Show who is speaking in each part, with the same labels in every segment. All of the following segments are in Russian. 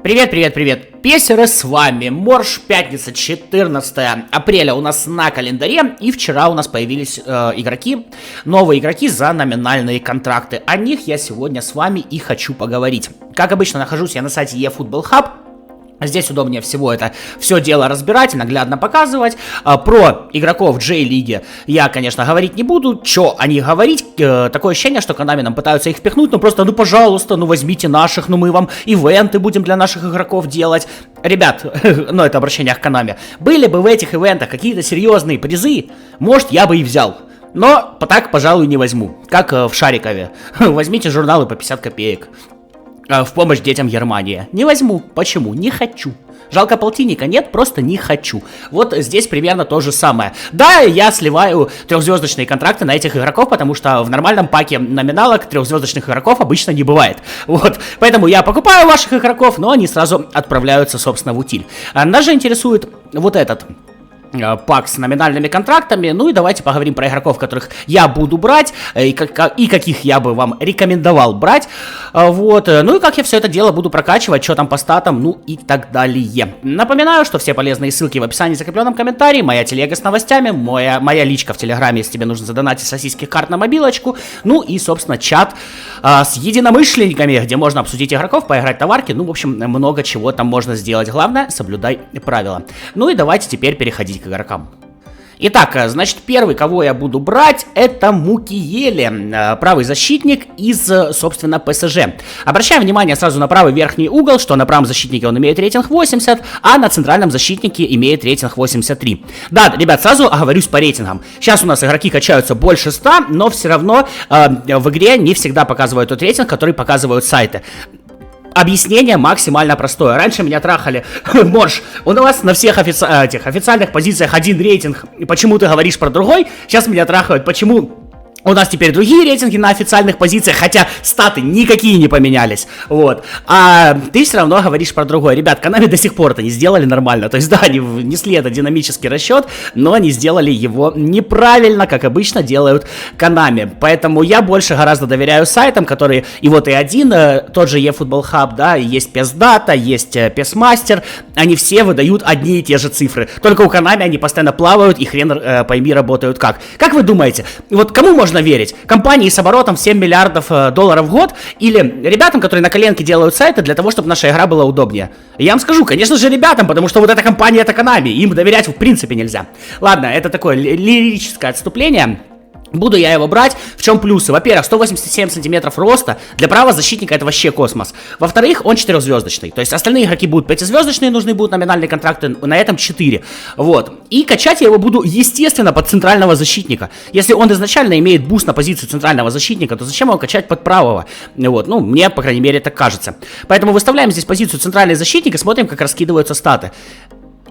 Speaker 1: Привет, привет, привет, песеры, с вами Морж, пятница, 14 апреля у нас на календаре, и вчера у нас появились новые игроки за номинальные контракты. О них я сегодня с вами и хочу поговорить. Как обычно, нахожусь я на сайте eFootball Hub. Здесь удобнее всего это все дело разбирать, наглядно показывать. Про игроков J-лиги я, конечно, говорить не буду. Что о них говорить? Такое ощущение, что Konami нам пытаются их впихнуть. Ну, пожалуйста, возьмите наших, мы вам ивенты будем для наших игроков делать. Ребят, это обращение к Konami. Были бы в этих ивентах какие-то серьезные призы, может, я бы и взял. Но так, пожалуй, не возьму. Как в Шарикове. Возьмите журналы по 50 копеек. В помощь детям Германии. Не возьму. Почему? Не хочу. Жалко полтинника? Нет, просто не хочу. Вот здесь примерно то же самое. Да, я сливаю трехзвездочные контракты на этих игроков, потому что в нормальном паке номиналок трехзвездочных игроков обычно не бывает. Вот, поэтому я покупаю ваших игроков, но они сразу отправляются, собственно, в утиль. Нас же интересует вот этот пак с номинальными контрактами. Ну и давайте поговорим про игроков, которых я буду брать, и каких я бы вам рекомендовал брать. Вот. Ну и как я все это дело буду прокачивать, что там по статам, ну и так далее. Напоминаю, что все полезные ссылки в описании, в закрепленном комментарии, моя телега с новостями, моя личка в Телеграме, если тебе нужно задонатить сосиски карт на мобилочку, ну и, собственно, чат с единомышленниками, где можно обсудить игроков, поиграть товарки, ну, в общем, много чего там можно сделать. Главное, соблюдай правила. Ну и давайте теперь переходить к игрокам. Итак, значит, первый, кого я буду брать, это Мукиеле, правый защитник из, собственно, ПСЖ. Обращаем внимание сразу на правый верхний угол, что на правом защитнике он имеет рейтинг 80, а на центральном защитнике имеет рейтинг 83. Да, ребят, сразу оговорюсь по рейтингам. Сейчас у нас игроки качаются больше 100, но все равно в игре не всегда показывают тот рейтинг, который показывают сайты. Объяснение максимально простое. Раньше меня трахали: Морж, у вас на всех официальных позициях один рейтинг, и почему ты говоришь про другой? Сейчас меня трахают, почему у нас теперь другие рейтинги на официальных позициях, хотя статы никакие не поменялись, вот. А ты все равно говоришь про другое. Ребят, Konami до сих пор это не сделали нормально. То есть, да, они внесли это динамический расчет, но они сделали его неправильно, как обычно делают Konami. Поэтому я больше гораздо доверяю сайтам, которые, и вот и один, тот же eFootball Hub, да, есть PES Data, есть PES Master, они все выдают одни и те же цифры. Только у Konami они постоянно плавают и хрен пойми работают как. Как вы думаете, вот кому можно верить? Компании с оборотом в 7 миллиардов долларов в год или ребятам, которые на коленке делают сайты для того, чтобы наша игра была удобнее? Я вам скажу, конечно же, ребятам, потому что вот эта компания, это Konami, им доверять в принципе нельзя. Ладно, это такое лирическое отступление. Буду я его брать. В чем плюсы? Во-первых, 187 сантиметров роста. Для правого защитника это вообще космос. Во-вторых, он 4-звездочный. То есть остальные игроки будут 5-звездочные, нужны будут номинальные контракты, на этом 4. Вот. И качать я его буду, естественно, под центрального защитника. Если он изначально имеет буст на позицию центрального защитника, то зачем его качать под правого? Вот. Ну, мне, по крайней мере, так кажется. Поэтому выставляем здесь позицию центрального защитника, смотрим, как раскидываются статы.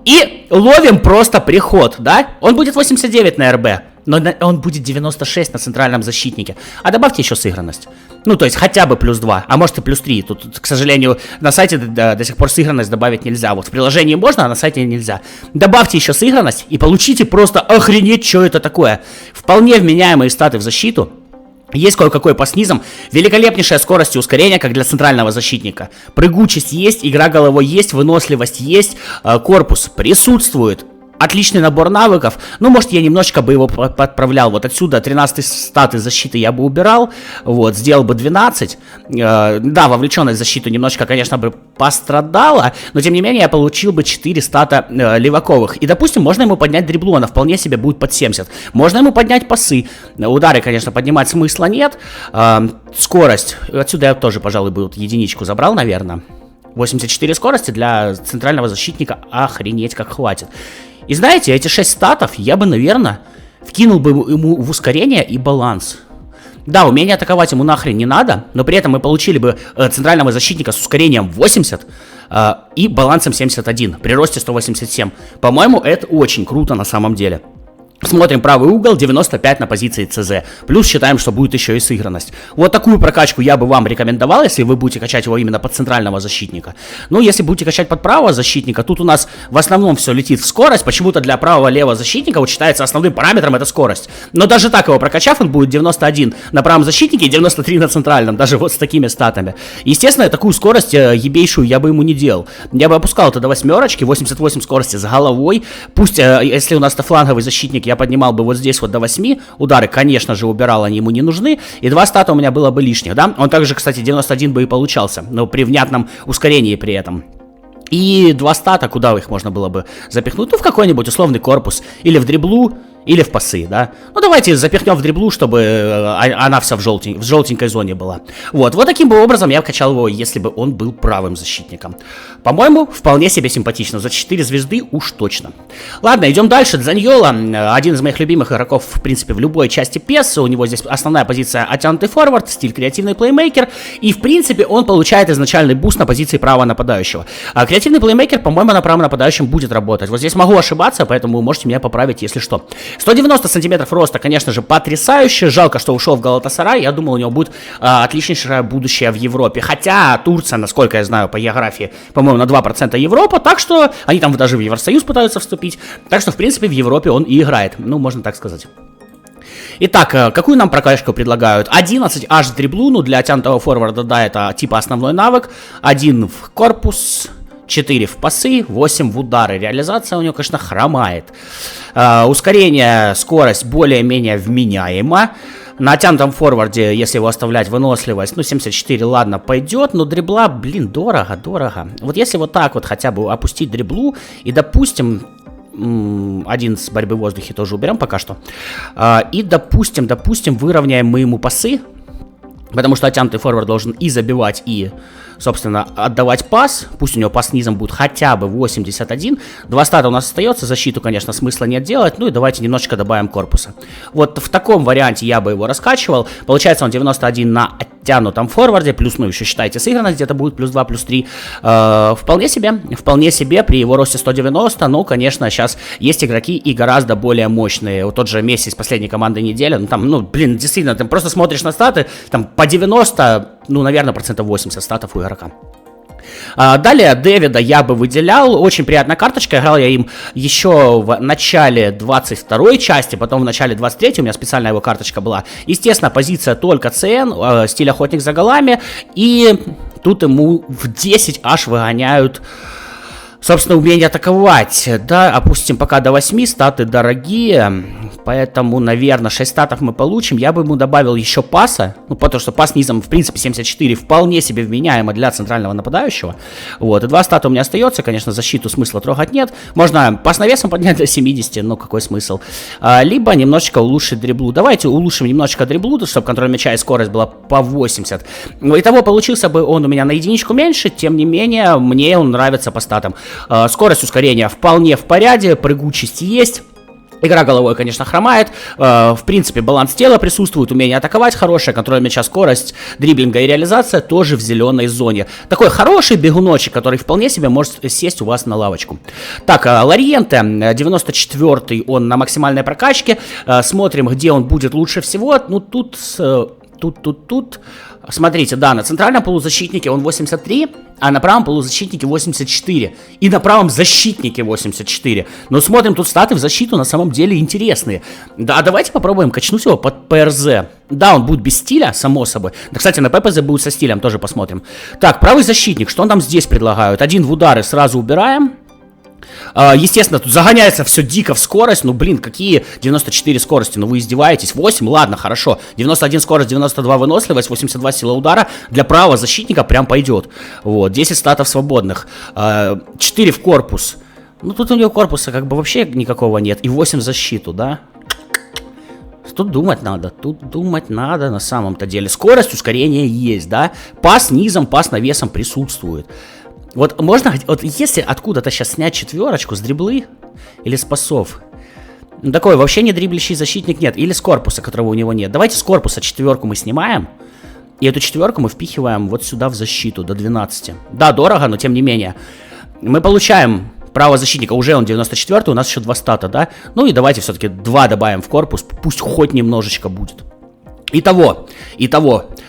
Speaker 1: И ловим просто приход, да? Он будет 89 на РБ. Но он будет 96 на центральном защитнике. А добавьте еще сыгранность. Ну, то есть хотя бы плюс 2, а может и плюс 3. Тут, к сожалению, на сайте до сих пор сыгранность добавить нельзя. Вот в приложении можно, а на сайте нельзя. Добавьте еще сыгранность и получите просто охренеть, что это такое. Вполне вменяемые статы в защиту. Есть кое-какой по снизам. Великолепнейшая скорость и ускорение, как для центрального защитника. Прыгучесть есть, игра головой есть, выносливость есть, корпус присутствует. Отличный набор навыков. Ну, может, я немножечко бы его подправлял. Вот отсюда 13 статы защиты я бы убирал. Вот, сделал бы 12. Да, вовлеченность в защиту немножечко, конечно, бы пострадала. Но, тем не менее, я получил бы 4 стата леваковых. И, допустим, можно ему поднять дриблу. Она вполне себе будет под 70. Можно ему поднять пасы. Удары, конечно, поднимать смысла нет. Скорость. Отсюда я тоже, пожалуй, бы вот единичку забрал, наверное. 84 скорости для центрального защитника. Охренеть, как хватит. И знаете, эти 6 статов я бы, наверное, вкинул бы ему в ускорение и баланс. Да, умение атаковать ему нахрен не надо, но при этом мы получили бы центрального защитника с ускорением 80 и балансом 71 при росте 187. По-моему, это очень круто на самом деле. Смотрим правый угол, 95 на позиции ЦЗ. Плюс считаем, что будет еще и сыгранность. Вот такую прокачку я бы вам рекомендовал, если вы будете качать его именно под центрального защитника. Ну, если будете качать под правого защитника, тут у нас в основном все летит в скорость. Почему-то для правого-левого защитника вот считается основным параметром это скорость. Но даже так его прокачав, он будет 91 на правом защитнике и 93 на центральном. Даже вот с такими статами. Естественно, такую скорость ебейшую я бы ему не делал. Я бы опускал это до 8, 88 скорости с головой. Пусть, если у нас это фланговый защитник, я поднимал бы вот здесь вот до 8. Удары, конечно же, убирал, они ему не нужны. И 2 стата у меня было бы лишних, да? Он также, кстати, 91 бы и получался, но при внятном ускорении при этом. И 2 стата, куда их можно было бы запихнуть? Ну, в какой-нибудь условный корпус. Или в дриблу, или в пасы, да? Ну, давайте запихнем в дриблу, чтобы она вся в желтенькой зоне была. Вот таким бы образом я качал его, если бы он был правым защитником. По-моему, вполне себе симпатично. За 4 звезды уж точно. Ладно, идем дальше. Дзаньола, один из моих любимых игроков, в принципе, в любой части PES. У него здесь основная позиция оттянутый форвард, стиль креативный плеймейкер. И, в принципе, он получает изначальный буст на позиции правого нападающего. Креативный плеймейкер, по-моему, на правом нападающем будет работать. Вот здесь могу ошибаться, поэтому вы можете меня поправить, если что. 190 сантиметров роста, конечно же, потрясающе. Жалко, что ушел в Галатасарай. Я думал, у него будет отличнейшее будущее в Европе. Хотя Турция, насколько я знаю, по географии, по-моему, на 2% Европа. Так что они там даже в Евросоюз пытаются вступить. Так что, в принципе, в Европе он и играет. Ну, можно так сказать. Итак, какую нам прокачку предлагают? 11 аж дриблу, ну, для оттянутого форварда, да, это типа основной навык. 1 в корпус, 4 в пасы, 8 в удары. Реализация у него, конечно, хромает. Ускорение, скорость более-менее вменяема. На оттянутом форварде, если его оставлять, выносливость, ну, 74, ладно, пойдет. Но дрибла, блин, дорого. Вот если вот так вот хотя бы опустить дриблу и, допустим, один с борьбы в воздухе тоже уберем пока что. И, допустим, выровняем мы ему пасы. Потому что оттянутый форвард должен и забивать, и, собственно, отдавать пас. Пусть у него пас низом будет хотя бы 81. 2 стата у нас остается. Защиту, конечно, смысла нет делать. Ну и давайте немножечко добавим корпуса. Вот в таком варианте я бы его раскачивал. Получается он 91 на оттянутом форварде. Плюс, ну еще считайте, сыгранность где-то будет плюс 2, плюс 3. Вполне себе при его росте 190. Ну, конечно, сейчас есть игроки и гораздо более мощные. Вот тот же Месси из последней команды недели. Ну, там, ну, блин, действительно, ты просто смотришь на статы, там, по 90, ну, наверное, 80% статов у игрока. Далее Дэвида я бы выделял. Очень приятная карточка. Играл я им еще в начале 22 части, потом в начале 23 у меня специальная его карточка была. Естественно, позиция только ЦН, стиль охотник за голами. И тут ему в 10 аж выгоняют, собственно, умение атаковать. Да, опустим пока до 8, статы дорогие. Поэтому, наверное, 6 статов мы получим. Я бы ему добавил еще паса. Ну, потому что пас низом, в принципе, 74 вполне себе вменяемо для центрального нападающего. Вот, и 2 стата у меня остается. Конечно, защиту смысла трогать нет. Можно пас навесом поднять до 70, но какой смысл? Либо немножечко улучшить дриблу. Давайте улучшим немножечко дриблу, чтобы контроль мяча и скорость была по 80. Итого получился бы он у меня на единичку меньше. Тем не менее, мне он нравится по статам. Скорость ускорения вполне в порядке, прыгучесть есть. Игра головой, конечно, хромает. В принципе, баланс тела присутствует, умение атаковать хорошее, контроль мяча, скорость, дриблинга и реализация тоже в зеленой зоне. Такой хороший бегуночек, который вполне себе может сесть у вас на лавочку. Так, Лориенте, 94-й, он на максимальной прокачке. Смотрим, где он будет лучше всего. Ну, тут. Смотрите, да, на центральном полузащитнике он 83, а на правом полузащитнике 84. И на правом защитнике 84. Но смотрим, тут статы в защиту на самом деле интересные. Да, давайте попробуем качнуть его под ПРЗ. Да, он будет без стиля, само собой. Да, кстати, на ППЗ будет со стилем, тоже посмотрим. Так, правый защитник, что нам здесь предлагают? 1 в удары сразу убираем. Естественно, тут загоняется все дико в скорость. Ну, блин, какие 94 скорости? Ну, вы издеваетесь. 8, ладно, хорошо. 91 скорость, 92 выносливость, 82 сила удара. Для правого защитника прям пойдет. Вот, 10 статов свободных. 4 в корпус. Ну, тут у него корпуса как бы вообще никакого нет. И 8 в защиту, да? Тут думать надо на самом-то деле. Скорость, ускорение есть, да? Пас низом, пас навесом присутствует. Вот можно, вот если откуда-то сейчас снять 4 с дриблы или с пасов, ну, такой вообще не дриблющий защитник нет, или с корпуса, которого у него нет. Давайте с корпуса 4 мы снимаем, и эту 4 мы впихиваем вот сюда в защиту до 12. Да, дорого, но тем не менее. Мы получаем правозащитника, уже он 94-й, у нас еще 2 стата, да? Ну и давайте все-таки 2 добавим в корпус, пусть хоть немножечко будет. Итого,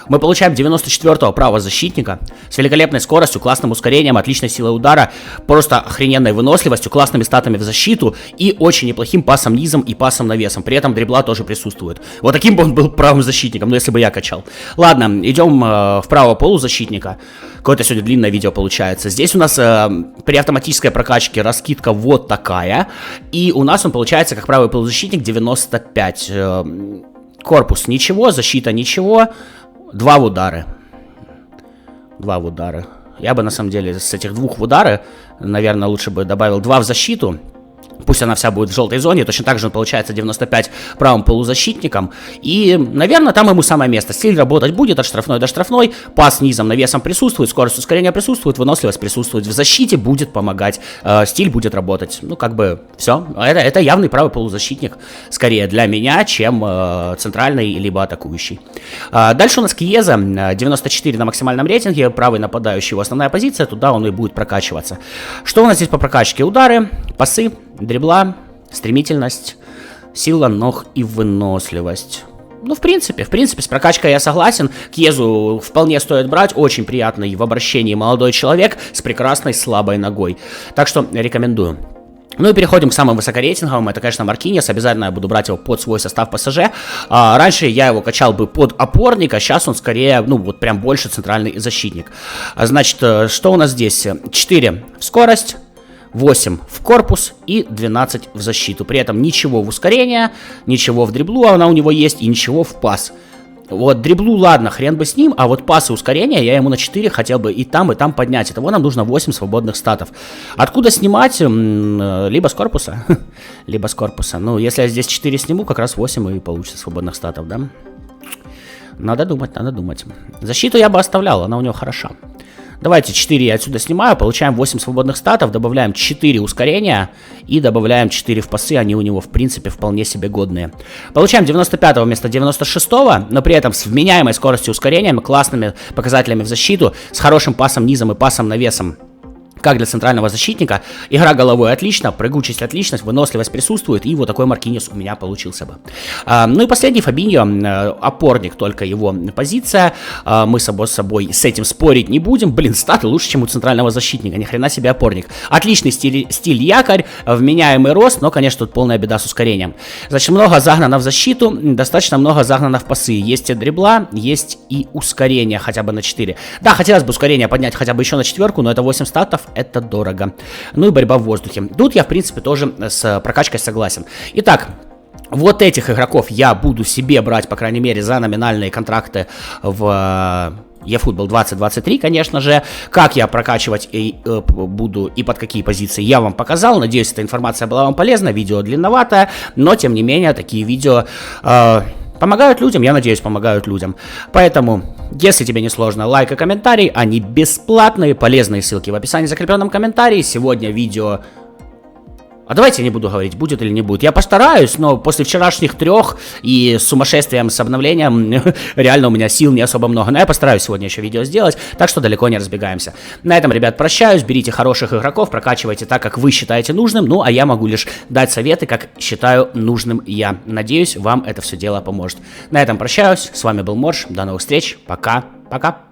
Speaker 1: мы получаем 94-го правозащитника с великолепной скоростью, классным ускорением, отличной силой удара, просто охрененной выносливостью, классными статами в защиту и очень неплохим пасом низом и пасом навесом. При этом дрибла тоже присутствует. Вот таким бы он был правым защитником, ну если бы я качал. Ладно, идем в правого полузащитника. Какое-то сегодня длинное видео получается. Здесь у нас при автоматической прокачке раскидка вот такая. И у нас он получается как правый полузащитник 95. Корпус ничего, защита ничего. 2 в удары. 2 в удары. Я бы на самом деле с этих 2 в удары, наверное, лучше бы добавил 2 в защиту. Пусть она вся будет в желтой зоне. Точно так же он получается 95 правым полузащитником. И, наверное, там ему самое место. Стиль работать будет от штрафной до штрафной. Пас низом, навесом присутствует. Скорость ускорения присутствует. Выносливость присутствует. В защите будет помогать. Стиль будет работать. Ну, как бы, все. Это явный правый полузащитник. Скорее для меня, чем центральный, либо атакующий. Дальше у нас Кьеза. 94 на максимальном рейтинге. Правый нападающий. Его основная позиция. Туда он и будет прокачиваться. Что у нас здесь по прокачке? Удары, пасы, дрибла, стремительность, сила ног и выносливость. Ну, в принципе, с прокачкой я согласен. Кьезу вполне стоит брать. Очень приятный в обращении молодой человек с прекрасной слабой ногой. Так что рекомендую. Ну и переходим к самым высокорейтинговым. Это, конечно, Маркиньос. Обязательно я буду брать его под свой состав ПСЖ. Раньше я его качал бы под опорника. Сейчас он скорее, ну вот прям больше центральный защитник. Значит, что у нас здесь? 4 в скорость, 8 в корпус и 12 в защиту. При этом ничего в ускорение, ничего в дриблу, она у него есть, и ничего в пас. Вот дриблу, ладно, хрен бы с ним, а вот пасы ускорения я ему на 4 хотел бы и там поднять. Итого нам нужно 8 свободных статов. Откуда снимать? Либо с корпуса. Либо с корпуса. Ну, если я здесь 4 сниму, как раз 8 и получится свободных статов, да? Надо думать, надо думать. Защиту я бы оставлял, она у него хороша. Давайте 4 я отсюда снимаю, получаем 8 свободных статов, добавляем 4 ускорения и добавляем 4 в пасы, они у него в принципе вполне себе годные. Получаем 95 вместо 96, но при этом с вменяемой скоростью ускорения, классными показателями в защиту, с хорошим пасом низом и пасом навесом. Как для центрального защитника. Игра головой отлично, прыгучесть отлично, выносливость присутствует, и вот такой Маркиньос у меня получился бы. Ну и последний Фабиньо, опорник, только его позиция. Мы с собой с этим спорить не будем. Блин, статы лучше, чем у центрального защитника, ни хрена себе опорник. Отличный стиль якорь, вменяемый рост, но, конечно, тут полная беда с ускорением. Значит, много загнано в защиту, достаточно много загнано в пасы. Есть и дрибла, есть и ускорение хотя бы на 4. Да, хотелось бы ускорение поднять хотя бы еще на 4, но это 8 статов. Это дорого. Ну и борьба в воздухе. Тут я, в принципе, тоже с прокачкой согласен. Итак, вот этих игроков я буду себе брать, по крайней мере, за номинальные контракты в eFootball 2023, конечно же. Как я прокачивать буду и под какие позиции, я вам показал. Надеюсь, эта информация была вам полезна. Видео длинноватое, но, тем не менее, такие видео помогают людям, я надеюсь, помогают людям. Поэтому, если тебе не сложно, лайк и комментарий, они бесплатные, полезные ссылки в описании, в закрепленном комментарии. Сегодня видео... А давайте я не буду говорить, будет или не будет. Я постараюсь, но после вчерашних 3 и с сумасшествием, с обновлением, реально у меня сил не особо много. Но я постараюсь сегодня еще видео сделать, так что далеко не разбегаемся. На этом, ребят, прощаюсь. Берите хороших игроков, прокачивайте так, как вы считаете нужным. Ну, а я могу лишь дать советы, как считаю нужным я. Надеюсь, вам это все дело поможет. На этом прощаюсь. С вами был Морж. До новых встреч. Пока. Пока.